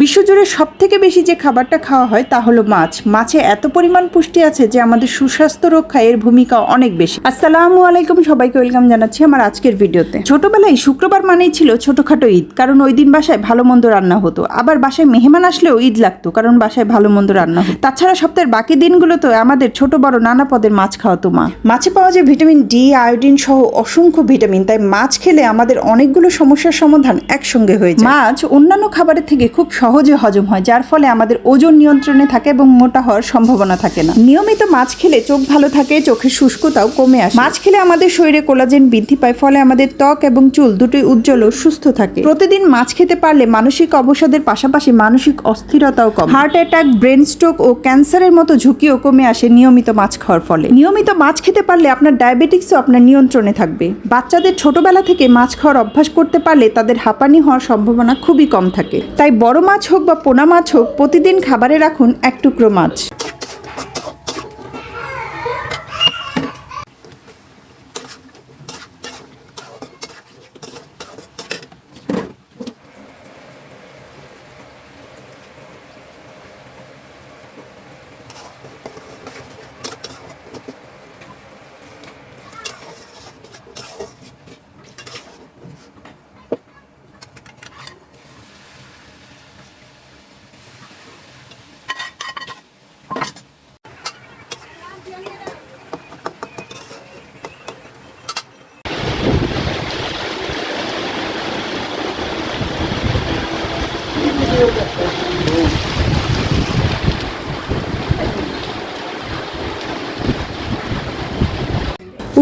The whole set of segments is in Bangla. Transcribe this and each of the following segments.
বিশ্বজুড়ে সবথেকে বেশি যে খাবারটা খাওয়া হয় তা হলো মাছ। মাছে এত পরিমাণ পুষ্টি আছে যে আমাদের সুস্বাস্থ্য রক্ষায় এর ভূমিকা অনেক বেশি। আসসালামু আলাইকুম, সবাইকে ওয়েলকাম জানাচ্ছি আমার আজকের ভিডিওতে। ছোটবেলায় শুক্রবার মানেই ছিল ছোটখাটো ঈদ, কারণ ওই দিন বাসায় ভালো মন্দ রান্না হতো। আবার বাসায় মেহমান আসলেও ঈদ লাগতো, কারণ বাসায় ভালো মন্দ রান্না হতো। তাছাড়া সপ্তাহের বাকি দিনগুলোতে আমাদের ছোট বড় নানা পদের মাছ খাওয়াতো মা। মাছে পাওয়া যায় ভিটামিন ডি, আয়োডিন সহ অসংখ্য ভিটামিন, তাই মাছ খেলে আমাদের অনেকগুলো সমস্যার সমাধান একসঙ্গে হয়ে যায়। মাছ অন্যান্য খাবারের থেকে খুব সহজে হজম হয়, যার ফলে আমাদের ওজন নিয়ন্ত্রণে থাকে এবং মোটা হওয়ার সম্ভাবনা থাকে না। নিয়মিত মাছ খেলে চোখ ভালো থাকে, চোখের শুষ্কতাও কমে আসে। মাছ খেলে আমাদের শরীরে কোলাজেন বৃদ্ধি পায়, ফলে আমাদের ত্বক এবং চুল দুটোই উজ্জ্বল ও সুস্থ থাকে। প্রতিদিন মাছ খেতে পারলে মানসিক অবসাদের পাশাপাশি মানসিক অস্থিরতাও কমে। হার্ট অ্যাটাক, ব্রেন স্ট্রোক ও ক্যান্সারের মতো ঝুঁকিও কমে আসে নিয়মিত মাছ খাওয়ার ফলে। নিয়মিত মাছ খেতে পারলে আপনার ডায়াবেটিক্সও আপনার নিয়ন্ত্রণে থাকবে। বাচ্চাদের ছোটবেলা থেকে মাছ খাওয়ার অভ্যাস করতে পারলে তাদের হাঁপানি হওয়ার সম্ভাবনা খুবই কম থাকে। তাই বড় মাছ হোক বা পোনা মাছ হোক, প্রতিদিন খাবারে রাখুন এক টুকরো মাছ।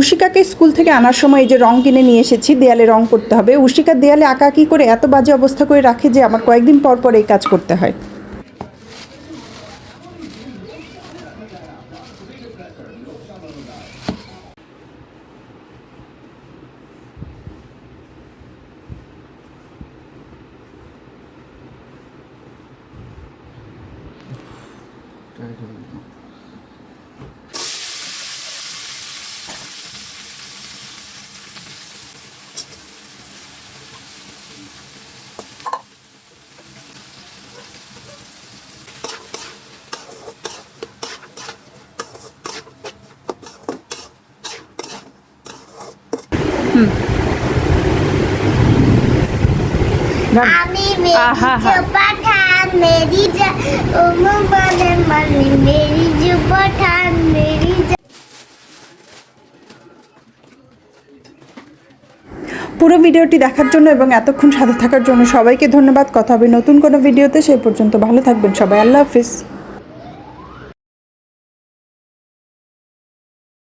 উশিকাকে স্কুল থেকে আনার সময় এই যে রং কিনে নিয়ে এসেছি, দেয়ালে রং করতে হবে। উশিকা দেয়ালে আঁকাআঁকি করে এত বাজে অবস্থা করে রাখে যে আমার কয়েকদিন পর পর এই কাজ করতে হয়। আমি পাঠান মেরি মেরি পাঠান মেরি। পুরো ভিডিওটি দেখার জন্য এবং এতক্ষণ সাথে থাকার জন্য সবাইকে ধন্যবাদ। কথা হবে নতুন কোনো ভিডিওতে, সেই পর্যন্ত ভালো থাকবেন সবাই। আল্লাহ হাফিজ।